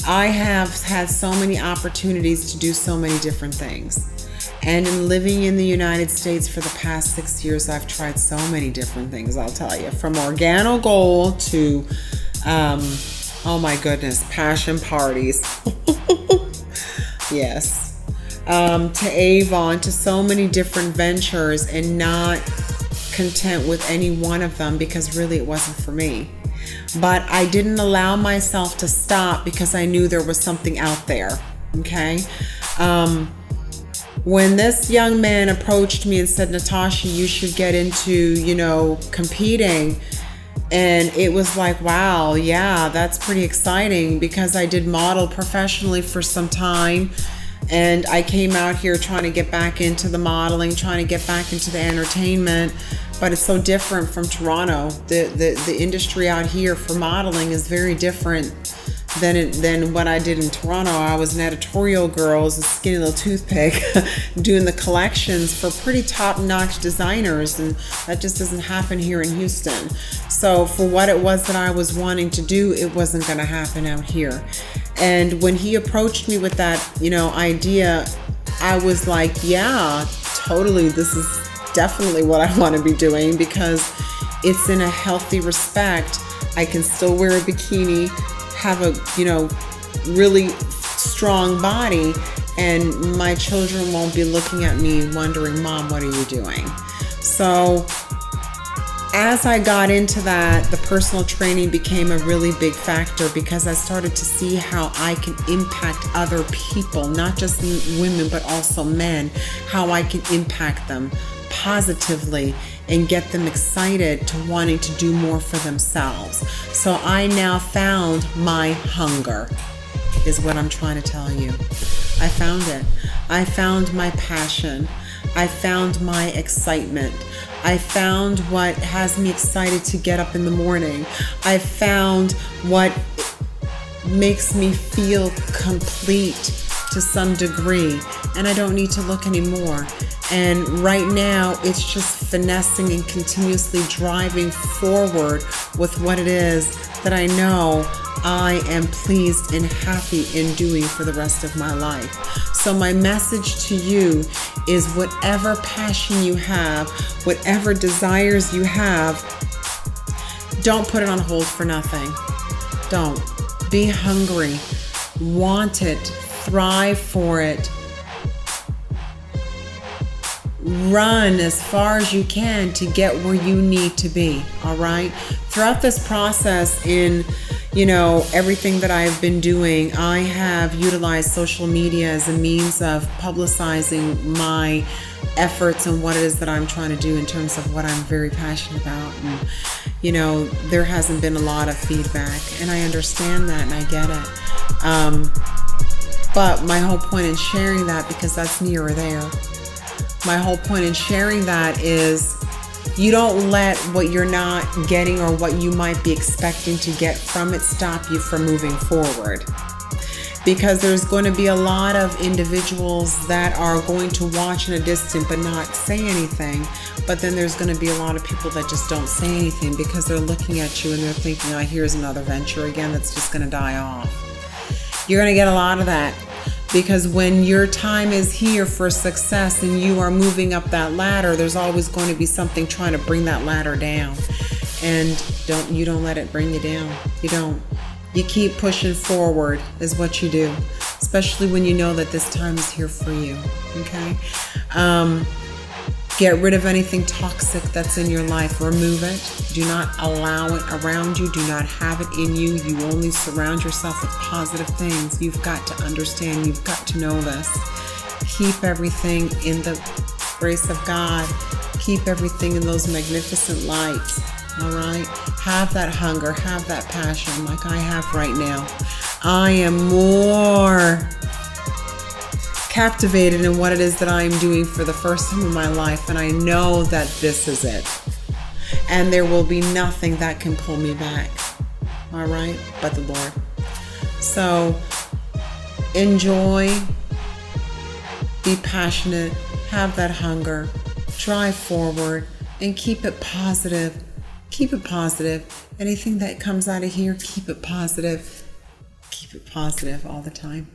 I have had so many opportunities to do so many different things. And in living in the United States for the past 6 years, I've tried so many different things, I'll tell you. From Organogold to, oh my goodness, passion parties. Yes. To Avon, to so many different ventures, and not content with any one of them because really it wasn't for me. But I didn't allow myself to stop because I knew there was something out there. Okay. When this young man approached me and said, Natasha, you should get into, competing. And it was like, wow, yeah, that's pretty exciting, because I did model professionally for some time. And I came out here trying to get back into the modeling, trying to get back into the entertainment. But it's so different from Toronto. The industry out here for modeling is very different than what I did in Toronto. I was an editorial girl, as a skinny little toothpick, doing the collections for pretty top-notch designers, and that just doesn't happen here in Houston. So for what it was that I was wanting to do, it wasn't going to happen out here. And when he approached me with that, idea, I was like, yeah, totally, this is definitely what I want to be doing, because it's in a healthy respect. I can still wear a bikini, have a really strong body, and my children won't be looking at me wondering, Mom, what are you doing? So as I got into that, the personal training became a really big factor, because I started to see how I can impact other people, not just women but also men, how I can impact them positively and get them excited to wanting to do more for themselves. So I now found my hunger, is what I'm trying to tell you. I found it. I found my passion. I found my excitement. I found what has me excited to get up in the morning. I found what makes me feel complete to some degree, and I don't need to look anymore. And right now, it's just finessing and continuously driving forward with what it is that I know I am pleased and happy in doing for the rest of my life. So my message to you is, whatever passion you have, whatever desires you have, don't put it on hold for nothing. Don't. Be hungry. Want it. Thrive for it. Run as far as you can to get where you need to be. All right. Throughout this process, in everything that I've been doing, I have utilized social media as a means of publicizing my efforts and what it is that I'm trying to do in terms of what I'm very passionate about. And there hasn't been a lot of feedback, and I understand that and I get it. But my whole point in sharing that, because that's near or there, my whole point in sharing that is, you don't let what you're not getting or what you might be expecting to get from it stop you from moving forward. Because there's going to be a lot of individuals that are going to watch in a distance but not say anything. But then there's going to be a lot of people that just don't say anything because they're looking at you and they're thinking, oh, here's another venture again that's just going to die off. You're going to get a lot of that. Because when your time is here for success and you are moving up that ladder, there's always going to be something trying to bring that ladder down. And you don't let it bring you down. You don't. You keep pushing forward is what you do. Especially when you know that this time is here for you. Okay? Get rid of anything toxic that's in your life. Remove it. Do not allow it around you. Do not have it in you. You only surround yourself with positive things. You've got to understand. You've got to know this. Keep everything in the grace of God. Keep everything in those magnificent lights. All right? Have that hunger. Have that passion like I have right now. I am more captivated in what it is that I am doing for the first time in my life, and I know that this is it, and there will be nothing that can pull me back, all right, but the Lord. So enjoy, be passionate, have that hunger, drive forward, and keep it positive. Anything that comes out of here, keep it positive. Keep it positive all the time.